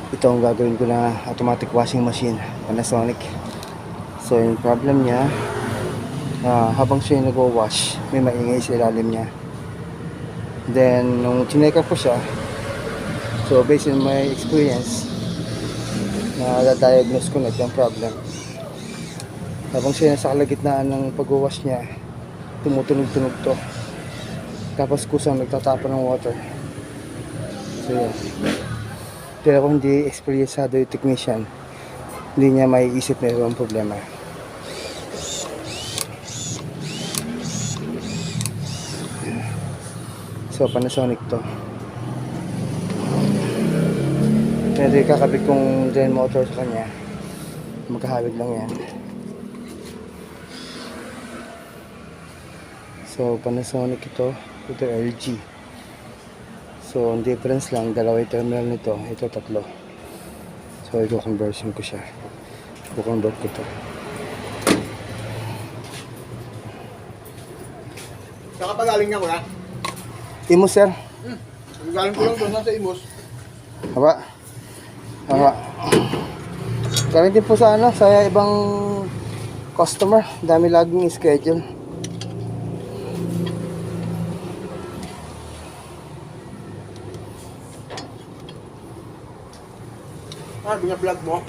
ito ang gagawin ko na automatic washing machine, Panasonic. So yung problem niya, habang siya nagwa-wash, may maingay sa ilalim niya. Then nung chinek ko siya, so based on my experience, na-diagnose ko na yung problem. Habang siya nasa kalagitnaan ng pag-wash niya, tumutunog-tunog to. Tapos kusang nagtatapon ng water. So yun. Pero kung hindi experienced yung technician, hindi niya maiisip na yung problema. So Panasonic to. Pwede kakabit kong drain motor sa kanya. Magkahawig lang yan. So Panasonic ito LG. So ang difference lang, dalawa yung terminal nito, ito tatlo. So i-conversion ko siya. I-convert ko to. Saka pa galing nga ko na? Imos sir. Galing ko lang doon sa Imos. Haba. Galing din po sa sa ibang customer. Dami laging schedule. Binablog mo?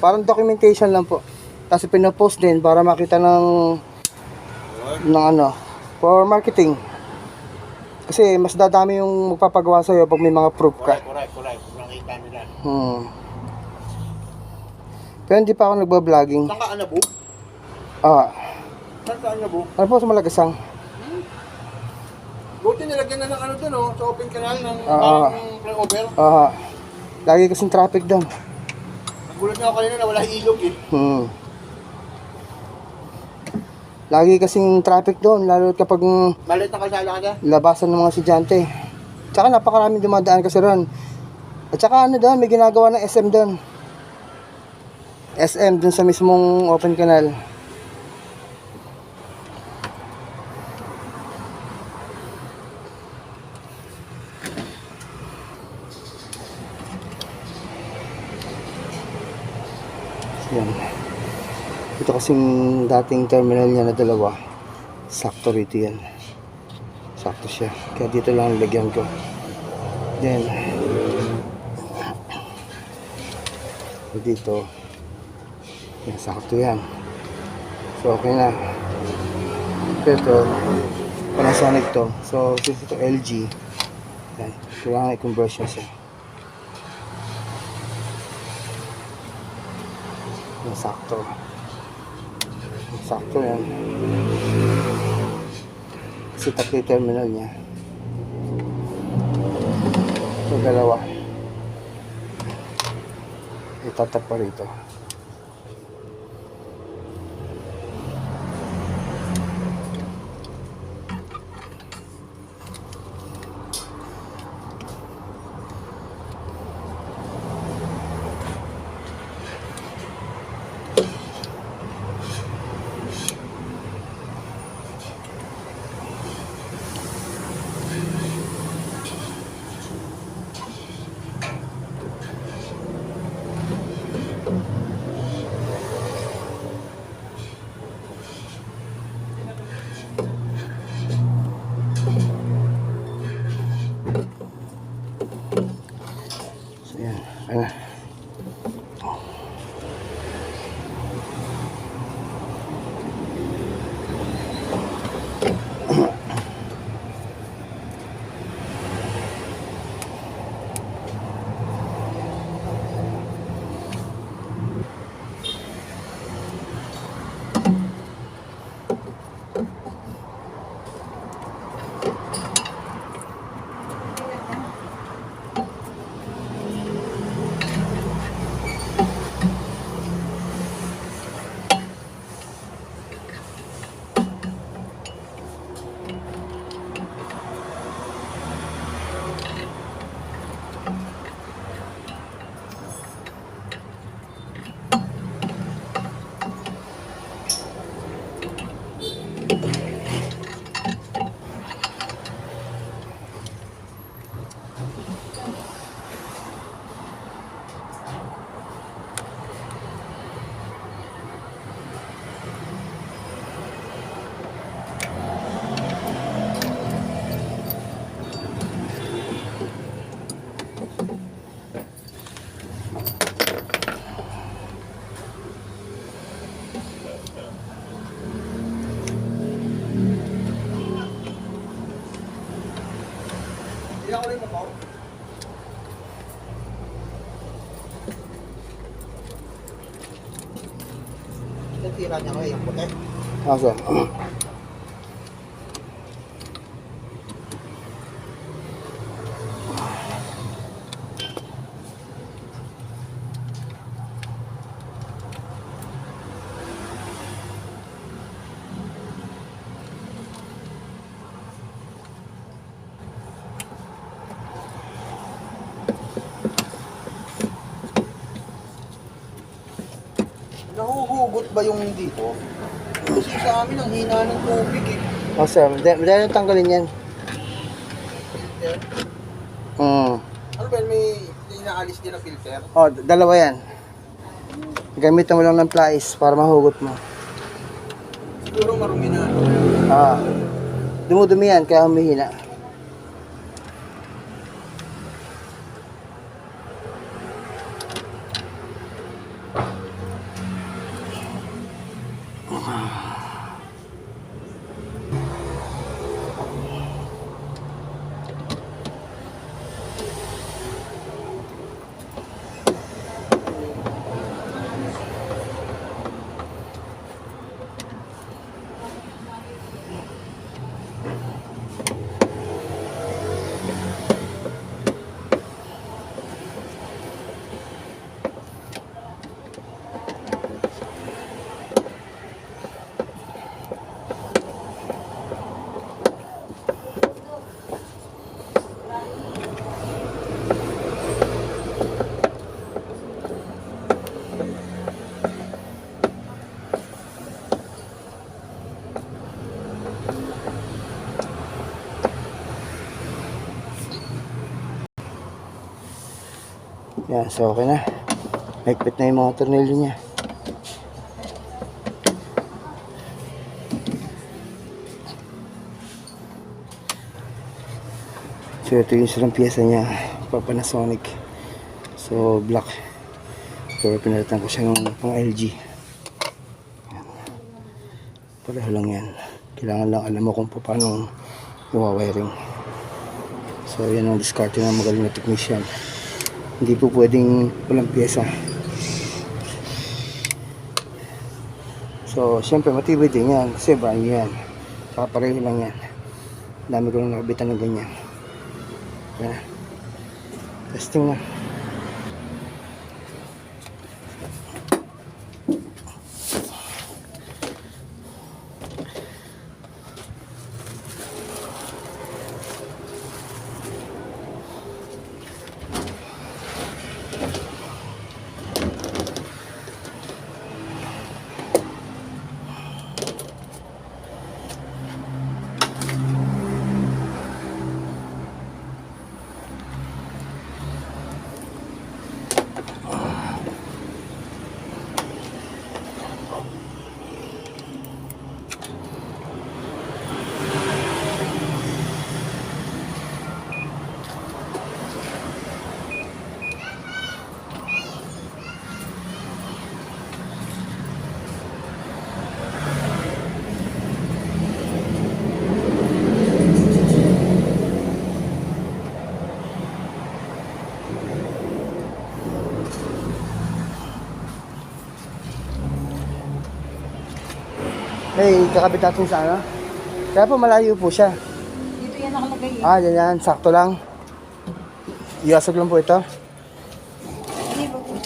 Parang documentation lang po. Kasi pinapost din para makita ng for marketing. Kasi mas dadami yung magpapagawa sa'yo pag may mga proof ka. Correct. Nakita nila. Pero hindi pa ako nagba-vlogging. Saan ka Anabu? Saan ka Anabu? Ano po sa Malagasang? Buti nilagyan na ng doon sa open canal ng parang flyover. Lagi kasing traffic doon. Nagulat na ako kanina na wala ilog eh. Lagi kasing traffic doon, lalo kapag Malit na kalsada ka dyan? labasan ng mga estudyante. Tsaka napakaraming dumadaan kasi ron. At saka doon, may ginagawa ng SM doon. SM doon sa mismong open canal. Yan. Ito kasing dating terminal niya na dalawa. Sakto rito yan. Sakto siya. Kaya dito lang lagyan ko. Then dito. Yan, sakto yan. So okay na. Ito Panasonic to. So since ito LG, yan, kailangan i-conversion siya. Yan, sakto. Sakto yan. Kasi tatlo yung terminal niya. Ito dalawa. Itatap pa rito. Natira niya kayo yung puti. Ah, sir. Nahuhugot ba yung dito? Kasi sa amin ang hina ng tubig eh. Oh, sir. Madali na tanggalin yan. Filter. Ano ba yan? May inaalis din na filter? Oh, dalawa yan. Gamitan mo lang ng plies para mahugot mo. Siguro marumi na. Ah. Dumudumi yan, kaya humihina. Yan, so okay na. Higpit na yung mga tornilyo niya. So ito yung silang pyesa niya, Panasonic. So black. Pero pinalitan ko siya ng pang LG. Yan. Pareho lang yan. Kailangan lang alam mo kung paano i-wiring. So yan ang diskarte ng magaling na technician. Hindi po pwedeng walang pyesa. So, siyempre matibay din yan. Kasi brand new yan. Saka pareho lang yan. Dami ko lang nakabitan ng ganyan. Yan. Testing na. Hey, kakabit natin sa ano? Kaya po malayo po siya. Dito yan nakalagay eh. Ah, yan. Sakto lang. Iasag lang po ito. Hindi ba po?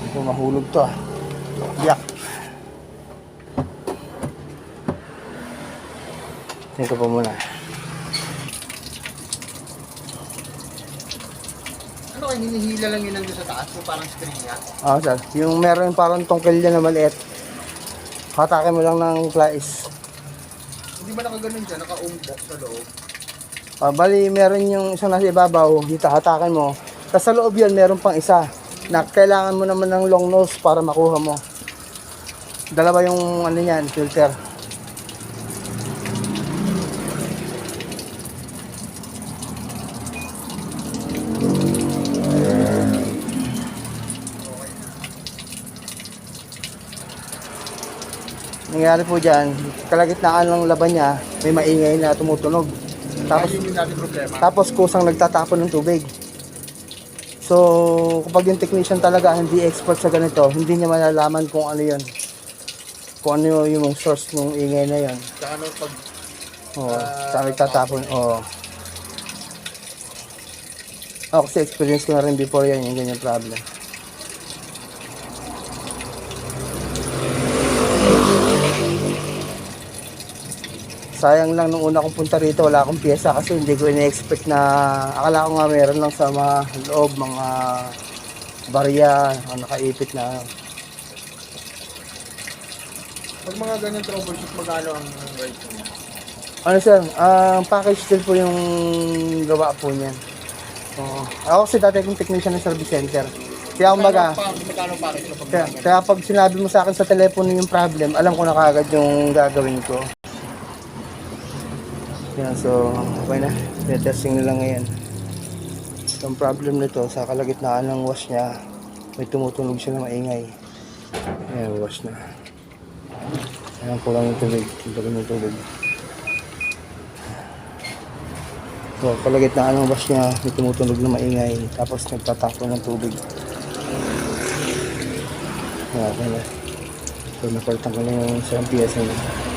Ito mahulog to ah. Yak. Ito po muna. Ano kayo, hinihila lang yun nandun sa taas? Yung parang string niya? Ah, sir. Yung meron parang tungkil dyan na maliit. Hatakin mo lang ng plies. Hindi ba nakaganon dyan? Naka-umbok sa loob? Ah, bali, meron yung isang nasa ibabaw. Dito, hatakin mo. Tapos sa loob yan, meron pang isa. Na kailangan mo naman ng long nose para makuha mo. Dalawa yung ano yan, filter. nangyari po dyan, kalagitnaan ng laban niya, may maingay na tumutunog. Tapos, Yun yung dating problema. tapos kusang nagtatapon ng tubig. So, kapag yung technician talaga hindi expert sa ganito, hindi niya malalaman kung ano yun. Kung ano yung source ng ingay na yun. Tsaka nung pag Oo, saan nagtatapon. Oo. Ako kasi experience ko na rin before yan, yung ganyan problem. Sayang lang nung una kong punta rito, wala akong pyesa kasi hindi ko ina-expect na, akala ko nga meron lang sa mga loob, mga barya, mga nakaipit na. pag mga ganyan troubleshoot, magkano ang rate niya? Ano sir, package deal po yung gawa po niyan. Oo. Ako kasi dati akong technician ng service center. Kaya kumbaga, Magkano package na pag kaya pag sinabi mo sa akin sa telepono yung problem, alam ko na kagad yung gagawin ko. Yan, so, okay na. Testing nila ngayon. Ang problem nito, sa kalagitnaan ng wash niya, may tumutunog siya na maingay. Ayan, wash na. Ayan, kulang yung tubig. Kulang yung tubig. So, kalagitnaan ng wash niya, may tumutunog na maingay. Tapos nagtatapon ng tubig. Ayan, okay na. So, napalitan ko na yung isang piyesa niya.